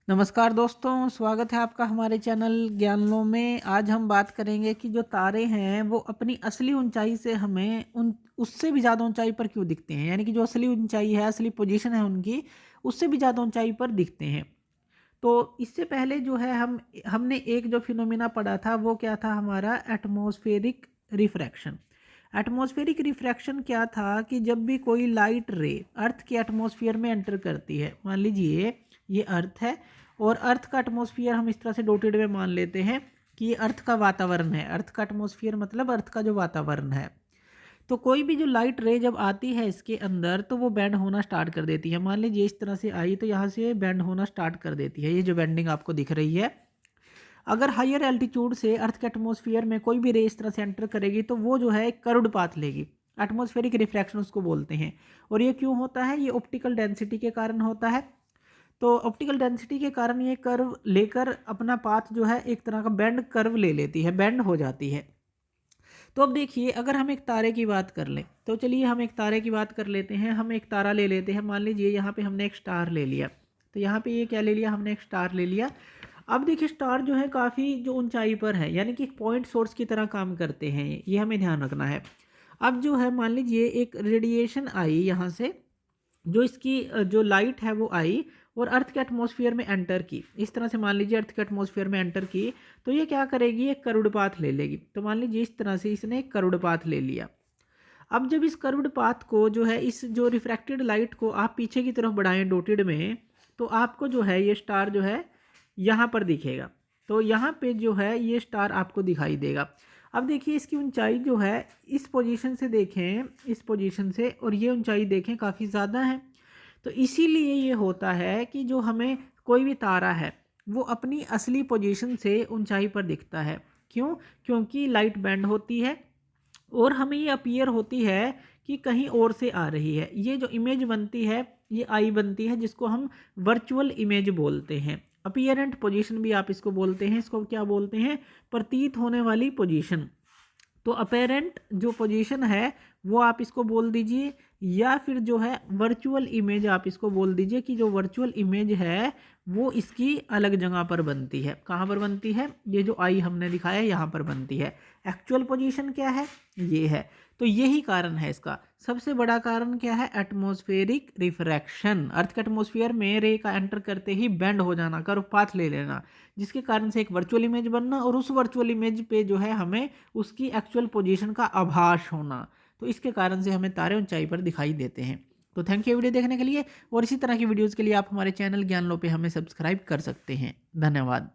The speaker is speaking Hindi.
नमस्कार दोस्तों, स्वागत है आपका हमारे चैनल ज्ञानलो में। आज हम बात करेंगे कि जो तारे हैं वो अपनी असली ऊंचाई से हमें उन उससे भी ज़्यादा ऊंचाई पर क्यों दिखते हैं, यानी कि जो असली ऊंचाई है, असली पोजीशन है उनकी, उससे भी ज़्यादा ऊंचाई पर दिखते हैं। तो इससे पहले जो है हमने एक जो फिनोमिना पढ़ा था वो क्या था, हमारा एटमॉस्फेरिक रिफ्रैक्शन। एटमॉस्फेरिक रिफ्रैक्शन क्या था कि जब भी कोई लाइट रे अर्थ के एटमॉस्फेयर में एंटर करती है, मान लीजिए ये अर्थ है और अर्थ का एटमॉस्फेयर हम इस तरह से डॉटेड में मान लेते हैं कि ये अर्थ का वातावरण है। अर्थ का एटमॉस्फेयर मतलब अर्थ का जो वातावरण है। तो कोई भी जो लाइट रे जब आती है इसके अंदर तो वो बेंड होना स्टार्ट कर देती है। मान लीजिए इस तरह से आई तो यहाँ से बेंड होना स्टार्ट कर देती है। ये जो बेंडिंग आपको दिख रही है, अगर हायर एल्टीट्यूड से अर्थ के एटमॉस्फेयर में कोई भी रे इस तरह से एंटर करेगी तो वो जो है एक कर्व्ड पाथ लेगी। एटमॉस्फेरिक रिफ्रैक्शन उसको बोलते हैं। और ये क्यों होता है? ये ऑप्टिकल डेंसिटी के कारण होता है। तो ऑप्टिकल डेंसिटी के कारण ये कर्व लेकर अपना पाथ जो है एक तरह का बेंड कर्व ले लेती है, बेंड हो जाती है। तो अब देखिए, अगर हम एक तारे की बात कर लें तो चलिए हम एक तारे की बात कर लेते हैं। हम एक तारा ले लेते हैं, मान लीजिए यहाँ पे हमने एक स्टार ले लिया। तो यहाँ पे ये क्या ले लिया, हमने एक स्टार ले लिया। अब देखिए स्टार जो है काफ़ी जो ऊंचाई पर है, यानी कि पॉइंट सोर्स की तरह काम करते हैं, ये हमें ध्यान रखना है। अब जो है मान लीजिए एक रेडिएशन आई यहाँ से, जो इसकी जो लाइट है वो आई और अर्थ के एटमॉस्फेयर में एंटर की। इस तरह से मान लीजिए अर्थ के एटमॉस्फेयर में एंटर की तो ये क्या करेगी, एक कर्व्ड पाथ ले लेगी। तो मान लीजिए इस तरह से इसने एक कर्व्ड पाथ ले लिया। अब जब इस कर्व्ड पाथ को जो है, इस जो रिफ्रैक्टेड लाइट को आप पीछे की तरफ बढ़ाएं डॉटेड में, तो आपको जो है ये स्टार जो है यहाँ पर दिखेगा। तो यहाँ पे जो है ये स्टार आपको दिखाई देगा। अब देखिए इसकी ऊंचाई जो है, इस पोजीशन से देखें, इस पोजीशन से, और ये ऊंचाई देखें काफ़ी ज़्यादा है। तो इसीलिए ये होता है कि जो हमें कोई भी तारा है वो अपनी असली पोजीशन से ऊंचाई पर दिखता है। क्यों? क्योंकि लाइट बैंड होती है और हमें ये अपीयर होती है कि कहीं और से आ रही है। ये जो इमेज बनती है ये आई बनती है, जिसको हम वर्चुअल इमेज बोलते हैं। अपीयरेंट पोजीशन भी आप इसको बोलते हैं। इसको क्या बोलते हैं? प्रतीत होने वाली पोजीशन। तो अपेरेंट जो पोजीशन है वो आप इसको बोल दीजिए, या फिर जो है वर्चुअल इमेज आप इसको बोल दीजिए कि जो वर्चुअल इमेज है वो इसकी अलग जगह पर बनती है। कहाँ पर बनती है? ये जो आई हमने दिखाया यहाँ पर बनती है। एक्चुअल पोजीशन क्या है? ये है। तो यही कारण है इसका। सबसे बड़ा कारण क्या है? Atmospheric refraction. अर्थ के एटमॉस्फेयर में रे का एंटर करते ही बेंड हो जाना, कर्व पाथ ले लेना, जिसके कारण से एक वर्चुअल इमेज बनना और उस वर्चुअल इमेज पे जो है हमें उसकी एक्चुअल पोजीशन का आभास होना। तो इसके कारण से हमें तारे ऊंचाई पर दिखाई देते हैं। तो थैंक यू वीडियो देखने के लिए, और इसी तरह की वीडियोज़ के लिए आप हमारे चैनल ज्ञान लो पे हमें सब्सक्राइब कर सकते हैं। धन्यवाद।